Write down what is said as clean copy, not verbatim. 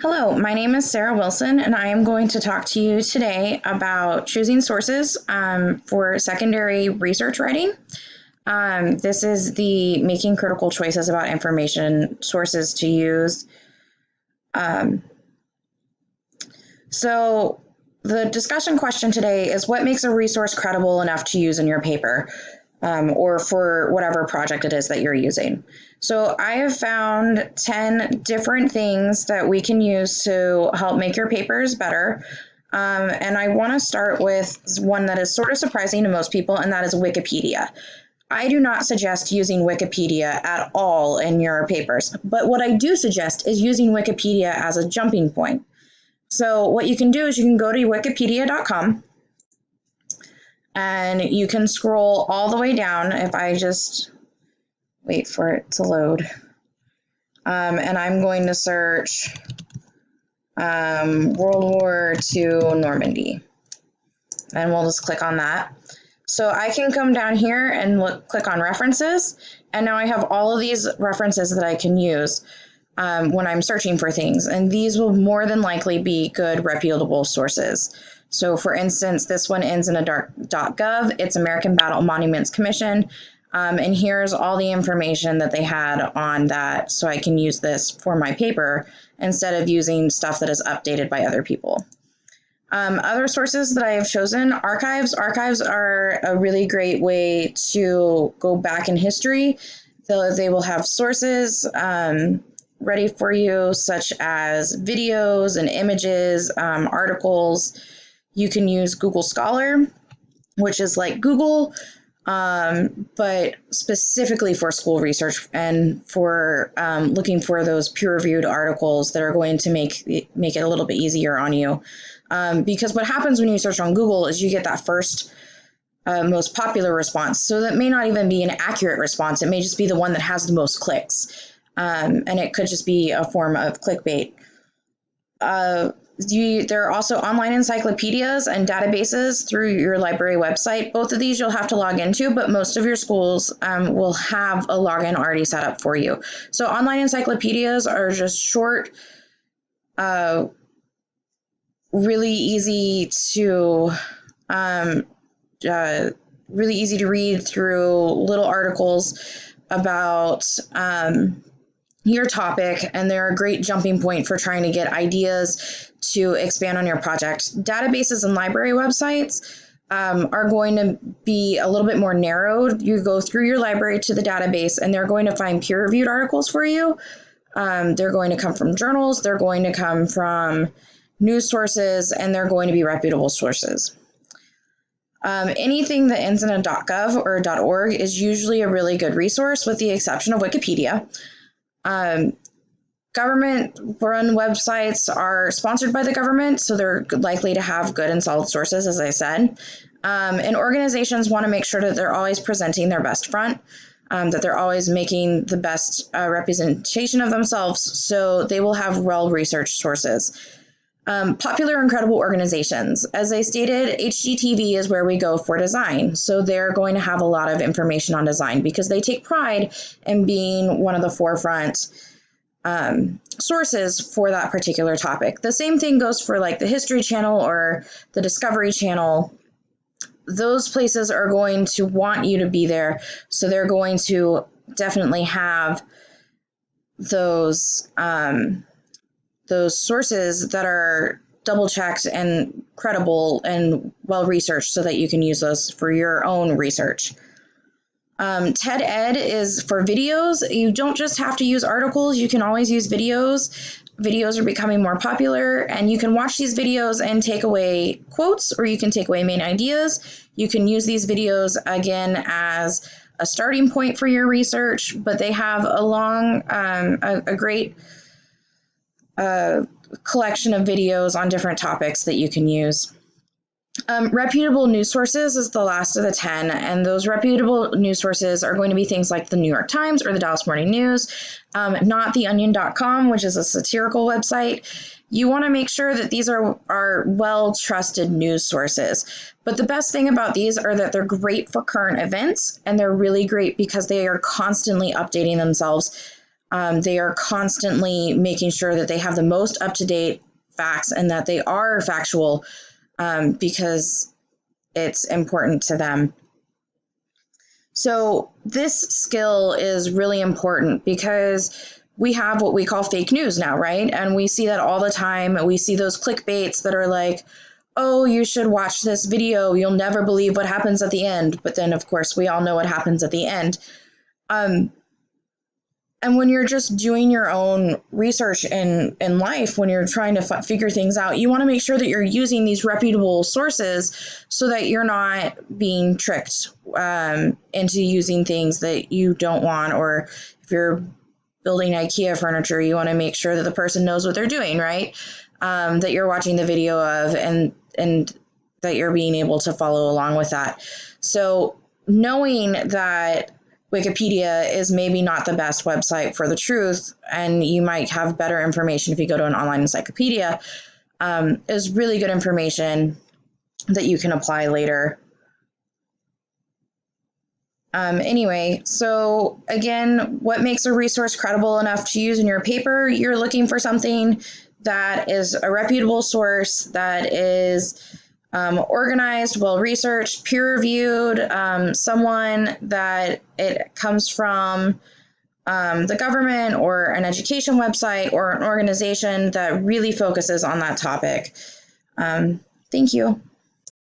Hello, my name is Sarah Wilson, and I am going to talk to you today about choosing sources for secondary research writing. This is the making critical choices about information sources to use. So the discussion question today is what makes a resource credible enough to use in your paper or for whatever project it is that you're using. So I have found 10 different things that we can use to help make your papers better. And I want to start with one that is sort of surprising to most people, and that is Wikipedia. I do not suggest using Wikipedia at all in your papers, but what I do suggest is using Wikipedia as a jumping point. So what you can do is you can go to wikipedia.com and you can scroll all the way down. If I just wait for it to load. And I'm going to search World War II Normandy. And we'll just click on that. So I can come down here and click on references. And now I have all of these references that I can use when I'm searching for things. And these will more than likely be good, reputable sources. So for instance, this one ends in a .gov. It's American Battle Monuments Commission. And here's all the information that they had on that, so I can use this for my paper instead of using stuff that is updated by other people. Other sources that I have chosen, archives. Archives are a really great way to go back in history. They will have sources ready for you, such as videos and images, articles. You can use Google Scholar, which is like Google, but specifically for school research and for looking for those peer-reviewed articles that are going to make it a little bit easier on you. Because what happens when you search on Google is you get that first most popular response. So that may not even be an accurate response. It may just be the one that has the most clicks. And it could just be a form of clickbait. There are also online encyclopedias and databases through your library website. Both of these you'll have to log into, but most of your schools will have a login already set up for you. So online encyclopedias are just short, really easy to read through little articles about your topic, and they're a great jumping point for trying to get ideas to expand on your project. Databases and library websites are going to be a little bit more narrowed. You go through your library to the database, and they're going to find peer-reviewed articles for you. They're going to come from journals, they're going to come from news sources, and they're going to be reputable sources. Anything that ends in a .gov or a .org is usually a really good resource, with the exception of Wikipedia. Government-run websites are sponsored by the government, so they're likely to have good and solid sources, as I said. And organizations want to make sure that they're always presenting their best front, that they're always making the best representation of themselves, so they will have well-researched sources. Popular and credible organizations. As I stated, HGTV is where we go for design. So they're going to have a lot of information on design because they take pride in being one of the forefront sources for that particular topic. The same thing goes for like the History Channel or the Discovery Channel. Those places are going to want you to be there. So they're going to definitely have those sources that are double checked and credible and well researched so that you can use those for your own research. TED Ed is for videos. You don't just have to use articles, you can always use videos. Videos are becoming more popular, and you can watch these videos and take away quotes, or you can take away main ideas. You can use these videos again as a starting point for your research, but they have a great collection of videos on different topics that you can use. Reputable news sources is the last of the 10, and those reputable news sources are going to be things like the New York Times or the Dallas Morning News, not theonion.com, which is a satirical website. You want to make sure that these are well-trusted news sources. But the best thing about these are that they're great for current events, and they're really great because they are constantly updating themselves They are constantly making sure that they have the most up-to-date facts and that they are factual, because it's important to them. So this skill is really important because we have what we call fake news now, right? And we see that all the time. We see those clickbaits that are like, oh, you should watch this video. You'll never believe what happens at the end. But then, of course, we all know what happens at the end. And when you're just doing your own research in life, when you're trying to figure things out, you want to make sure that you're using these reputable sources so that you're not being tricked into using things that you don't want. Or if you're building IKEA furniture, you want to make sure that the person knows what they're doing, right? That you're watching the video of, and that you're being able to follow along with that. So knowing that Wikipedia is maybe not the best website for the truth, and you might have better information if you go to an online encyclopedia, is really good information that you can apply later. Anyway, so again, what makes a resource credible enough to use in your paper? You're looking for something that is a reputable source, that is organized, well-researched, peer-reviewed, someone that it comes from the government or an education website or an organization that really focuses on that topic. Thank you.